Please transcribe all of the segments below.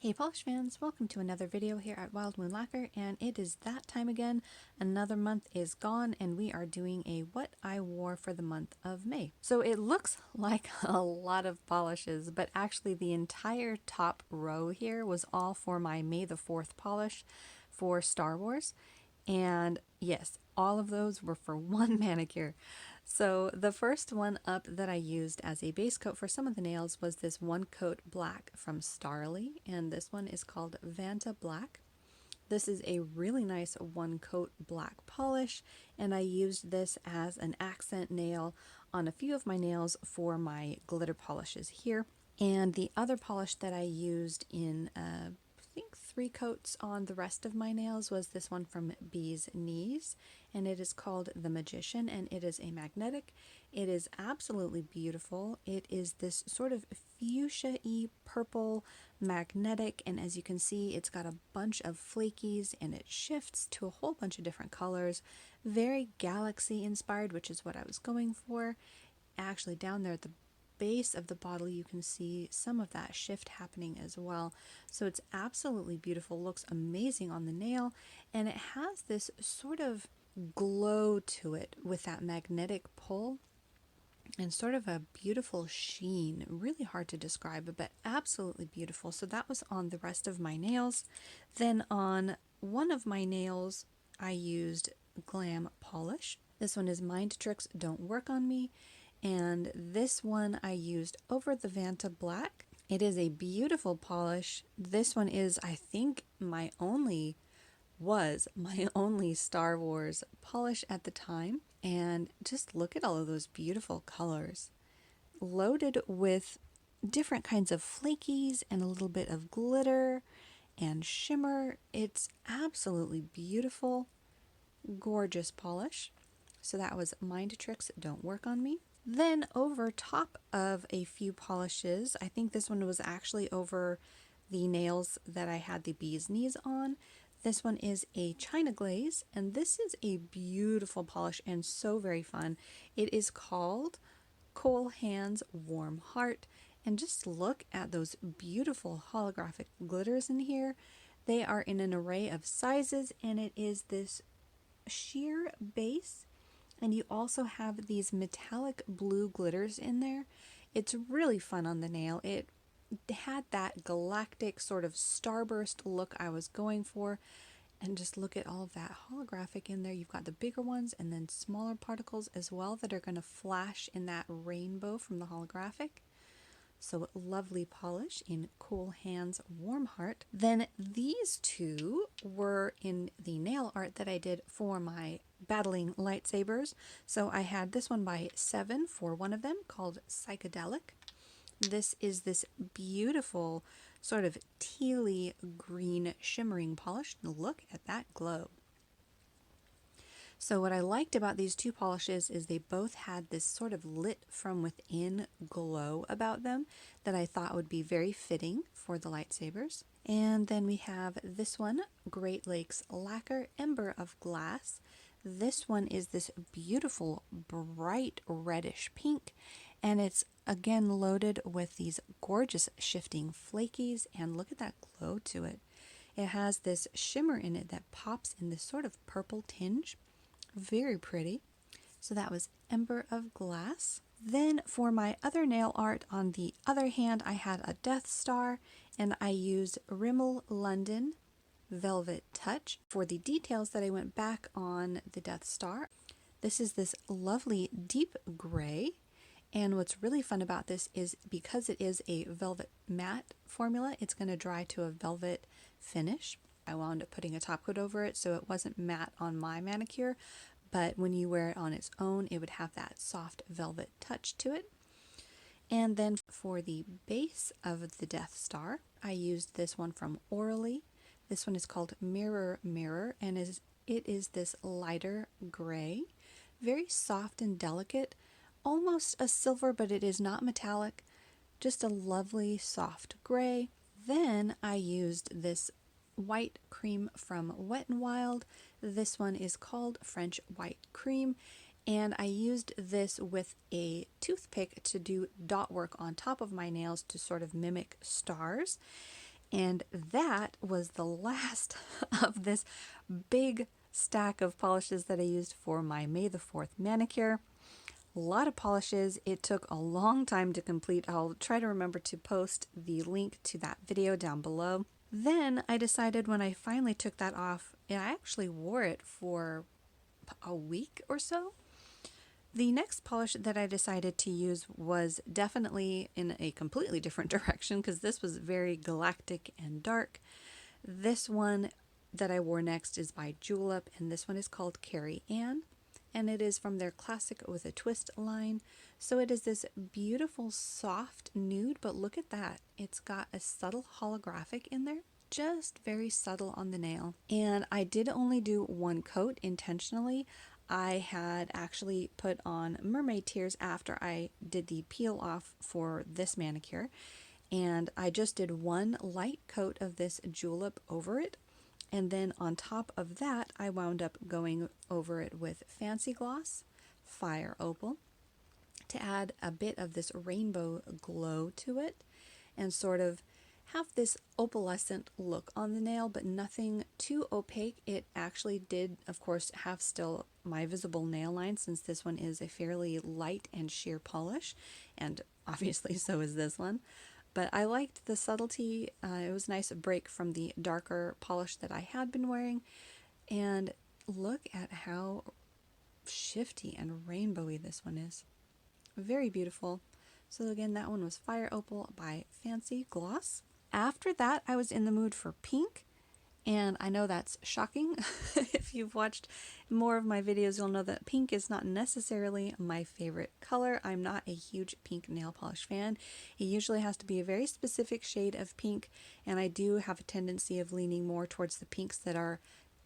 Hey polish fans, welcome to another video here at Wild Moon Lacquer, and it is that time again. Another month is gone and we are doing a what I wore for the month of May. So it looks like a lot of polishes, but actually the entire top row here was all for my May the 4th polish for Star Wars. And yes, all of those were for one manicure. So the first one up that I used as a base coat for some of the nails was this one coat black from Starly, and this one is called Vanta Black. This is a really nice one coat black polish, and I used this as an accent nail on a few of my nails for my glitter polishes here. And the other polish that I used in I think 3 coats on the rest of my nails was this one from Bee's Knees, and it is called The Magician, and it is a magnetic. It is absolutely beautiful. It is this sort of fuchsia-y purple magnetic, and as you can see, it's got a bunch of flakies and it shifts to a whole bunch of different colors. Very galaxy inspired, which is what I was going for. Actually, down there at the base of the bottle you can see some of that shift happening as well. So it's absolutely beautiful, looks amazing on the nail, and it has this sort of glow to it with that magnetic pull and sort of a beautiful sheen. Really hard to describe, but absolutely beautiful. So that was on the rest of my nails. Then on one of my nails I used Glam Polish. This one is Mind Tricks Don't Work on Me, and this one I used over the Vanta Black. It is a beautiful polish. This one is, I think, my only Star Wars polish at the time, and just look at all of those beautiful colors. Loaded with different kinds of flakies and a little bit of glitter and shimmer. It's absolutely beautiful, gorgeous polish. So that was Mind Tricks Don't Work on Me. Then over top of a few polishes, I think this one was actually over the nails that I had the Bee's Knees on. This one is a China Glaze, and this is a beautiful polish and so very fun. It is called Cool Hands Warm Heart, and just look at those beautiful holographic glitters in here. They are in an array of sizes, and it is this sheer base, and you also have these metallic blue glitters in there. It's really fun on the nail. It had that galactic sort of starburst look I was going for, and just look at all of that holographic in there. You've got the bigger ones and then smaller particles as well that are going to flash in that rainbow from the holographic. So lovely polish in Cool Hands Warm Heart. Then these two were in the nail art that I did for my battling lightsabers. So I had this one by 7 for one of them called Psychedelic. This is this beautiful sort of tealy green shimmering polish. Look at that glow. So what I liked about these two polishes is they both had this sort of lit from within glow about them that I thought would be very fitting for the lightsabers. And then we have this one, Great Lakes Lacquer Ember of Glass. This one is this beautiful bright reddish pink, and it's again loaded with these gorgeous shifting flakies, and look at that glow to it. It has this shimmer in it that pops in this sort of purple tinge. Very pretty. So that was Ember of Glass. Then for my other nail art, on the other hand, I had a Death Star, and I used Rimmel London Velvet Touch for the details that I went back on the Death Star. This is this lovely deep gray, and what's really fun about this is because it is a velvet matte formula, it's going to dry to a velvet finish. I wound up putting a top coat over it so it wasn't matte on my manicure, but when you wear it on its own, it would have that soft velvet touch to it. And then for the base of the Death Star, I used this one from Orly. This one is called Mirror Mirror, and it is this lighter gray, very soft and delicate, almost a silver, but it is not metallic, just a lovely soft gray. Then I used this white cream from Wet n Wild. This one is called French White Cream, and I used this with a toothpick to do dot work on top of my nails to sort of mimic stars. And that was the last of this big stack of polishes that I used for my May the 4th manicure. A lot of polishes. It took a long time to complete. I'll try to remember to post the link to that video down below. Then I decided when I finally took that off, and I actually wore it for a week or so. The next polish that I decided to use was definitely in a completely different direction because this was very galactic and dark. This one that I wore next is by Julep, and this one is called Carrie Anne, and it is from their Classic with a Twist line. So it is this beautiful soft nude, but look at that. It's got a subtle holographic in there, just very subtle on the nail. And I did only do one coat intentionally. I had actually put on mermaid tears after I did the peel off for this manicure, and I just did one light coat of this Julep over it, and then on top of that I wound up going over it with Fancy Gloss, Fire Opal, to add a bit of this rainbow glow to it and sort of have this opalescent look on the nail, but nothing too opaque. It actually did, of course, have still my visible nail line, since this one is a fairly light and sheer polish, and obviously so is this one. But I liked the subtlety. It was a nice break from the darker polish that I had been wearing. And look at how shifty and rainbowy this one is. Very beautiful. So again, that one was Fire Opal by Fancy Gloss. After that, I was in the mood for pink, and I know that's shocking. If you've watched more of my videos, you'll know that pink is not necessarily my favorite color. I'm not a huge pink nail polish fan. It usually has to be a very specific shade of pink, and I do have a tendency of leaning more towards the pinks that are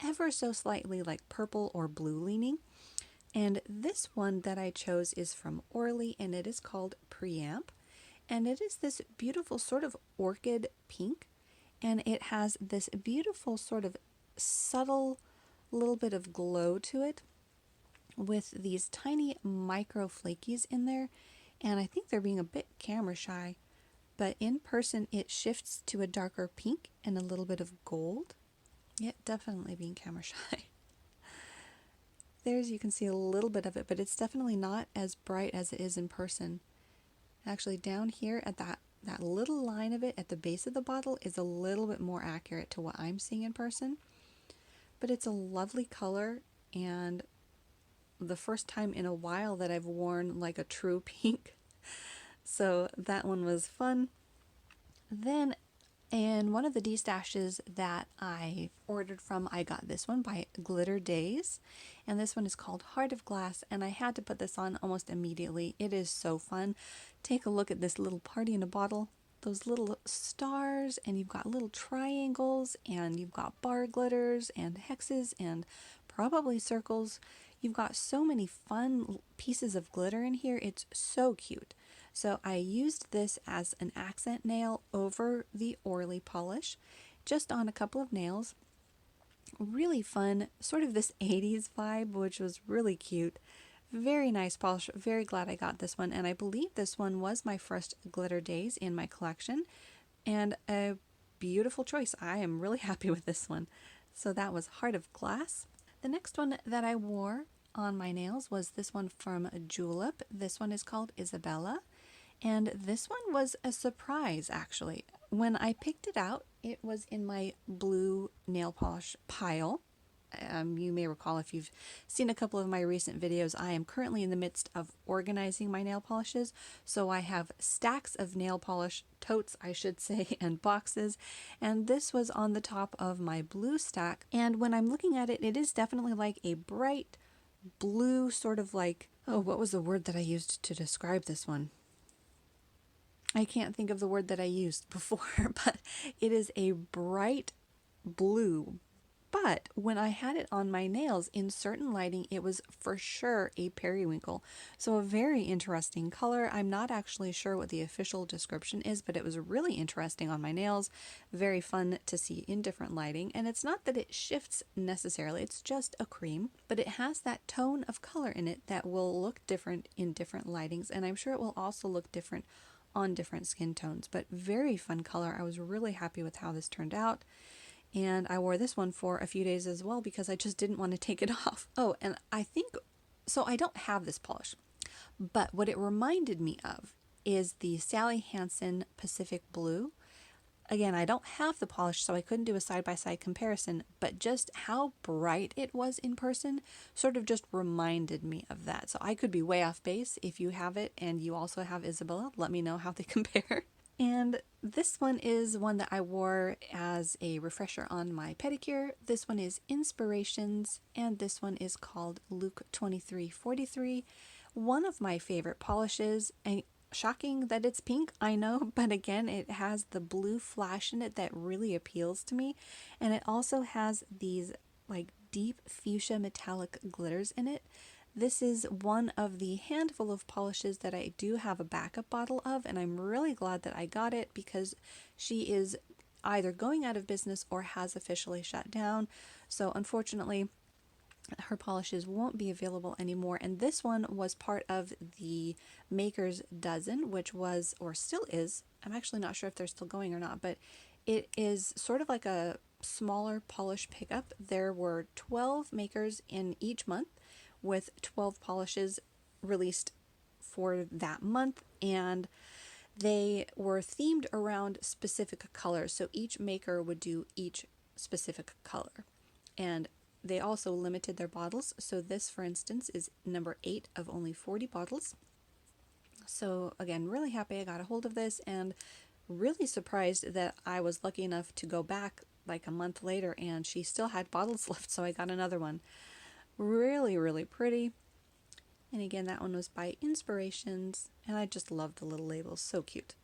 ever so slightly like purple or blue leaning. And this one that I chose is from Orly, and it is called Preamp. And it is this beautiful sort of orchid pink, and it has this beautiful sort of subtle little bit of glow to it with these tiny micro flakies in there, and I think they're being a bit camera shy, but in person it shifts to a darker pink and a little bit of gold. Yeah, definitely being camera shy. There's, you can see a little bit of it, but it's definitely not as bright as it is in person. Actually, down here at that little line of it at the base of the bottle is a little bit more accurate to what I'm seeing in person. But it's a lovely color, and the first time in a while that I've worn like a true pink. So that one was fun. Then in one of the D-stashes that I ordered from, I got this one by Glitter Days, and this one is called Heart of Glass, and I had to put this on almost immediately. It is so fun. Take a look at this little party in a bottle, those little stars, and you've got little triangles, and you've got bar glitters and hexes and probably circles. You've got so many fun pieces of glitter in here. It's so cute. So I used this as an accent nail over the Orly polish, just on a couple of nails. Really fun, sort of this 80s vibe, which was really cute. Very nice polish. Very glad I got this one, and I believe this one was my first Glitter Days in my collection, and a beautiful choice. I am really happy with this one. So that was Heart of Glass. The next one that I wore on my nails was this one from Julep. This one is called Isabella. And this one was a surprise, actually. When I picked it out, it was in my blue nail polish pile. You may recall, if you've seen a couple of my recent videos, I am currently in the midst of organizing my nail polishes. So I have stacks of nail polish, totes I should say, and boxes. And this was on the top of my blue stack. And when I'm looking at it, it is definitely like a bright blue, sort of like, oh, what was the word that I used to describe this one? I can't think of the word that I used before, but it is a bright blue. But when I had it on my nails in certain lighting, it was for sure a periwinkle. So a very interesting color. I'm not actually sure what the official description is, but it was really interesting on my nails. Very fun to see in different lighting. And it's not that it shifts necessarily, it's just a cream, but it has that tone of color in it that will look different in different lightings. And I'm sure it will also look different on different skin tones, but very fun color. I was really happy with how this turned out. And I wore this one for a few days as well because I just didn't want to take it off. Oh, and I think, so I don't have this polish, but what it reminded me of is the Sally Hansen Pacific Blue. Again, I don't have the polish, so I couldn't do a side-by-side comparison, but just how bright it was in person sort of just reminded me of that. So I could be way off base. If you have it and you also have Isabella, let me know how they compare. And this one is one that I wore as a refresher on my pedicure. This one is Inspirations, and this one is called Luke 2343. One of my favorite polishes, and shocking that it's pink, I know, but again, it has the blue flash in it that really appeals to me. And it also has these like deep fuchsia metallic glitters in it. This is one of the handful of polishes that I do have a backup bottle of, and I'm really glad that I got it because she is either going out of business or has officially shut down. So unfortunately, her polishes won't be available anymore. And this one was part of the Maker's Dozen, which was, or still is, I'm actually not sure if they're still going or not, but it is sort of like a smaller polish pickup. There were 12 makers in each month, with 12 polishes released for that month, and they were themed around specific colors. So each maker would do each specific color, and they also limited their bottles. So this, for instance, is number 8 of only 40 bottles. So again, really happy I got a hold of this, and really surprised that I was lucky enough to go back like a month later and she still had bottles left, so I got another one. Really, really pretty. And again, that one was by Inspirations, and I just love the little labels, so cute.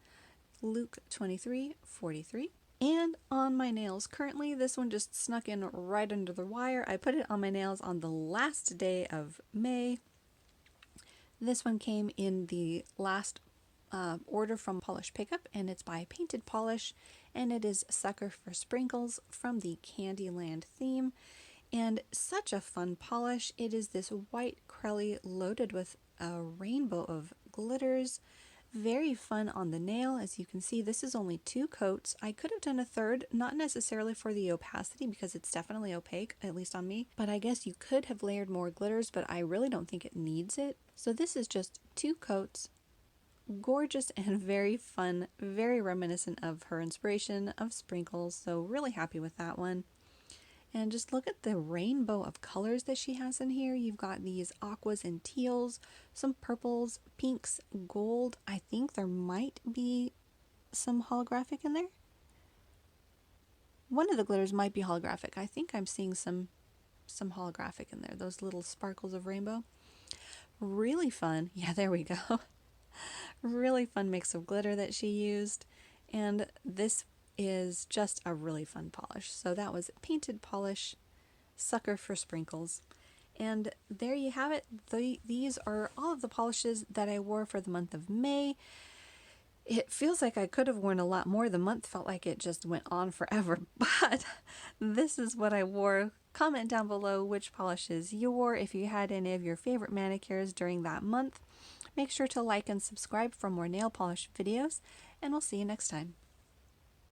Luke 2343. And on my nails, currently this one just snuck in right under the wire. I put it on my nails on the last day of May. This one came in the last order from Polish Pickup, and it's by Painted Polish, and it is Sucker for Sprinkles from the Candyland theme. And such a fun polish. It is this white crelly loaded with a rainbow of glitters. Very fun on the nail. As you can see, this is only 2 coats. I could have done a third, not necessarily for the opacity because it's definitely opaque, at least on me, but I guess you could have layered more glitters, but I really don't think it needs it. So this is just 2 coats. Gorgeous and very fun, very reminiscent of her inspiration of Sprinkles, so really happy with that one. And just look at the rainbow of colors that she has in here. You've got these aquas and teals, some purples, pinks, gold. I think there might be some holographic in there. One of the glitters might be holographic. I think I'm seeing some holographic in there. Those little sparkles of rainbow. Really fun. Yeah, there we go. Really fun mix of glitter that she used. And this is just a really fun polish. So that was Painted Polish, Sucker for Sprinkles. And there you have it. These are all of the polishes that I wore for the month of May. It feels like I could have worn a lot more. The month felt like it just went on forever, but this is what I wore. Comment down below which polishes you wore, if you had any of your favorite manicures during that month. Make sure to like and subscribe for more nail polish videos, and we'll see you next time.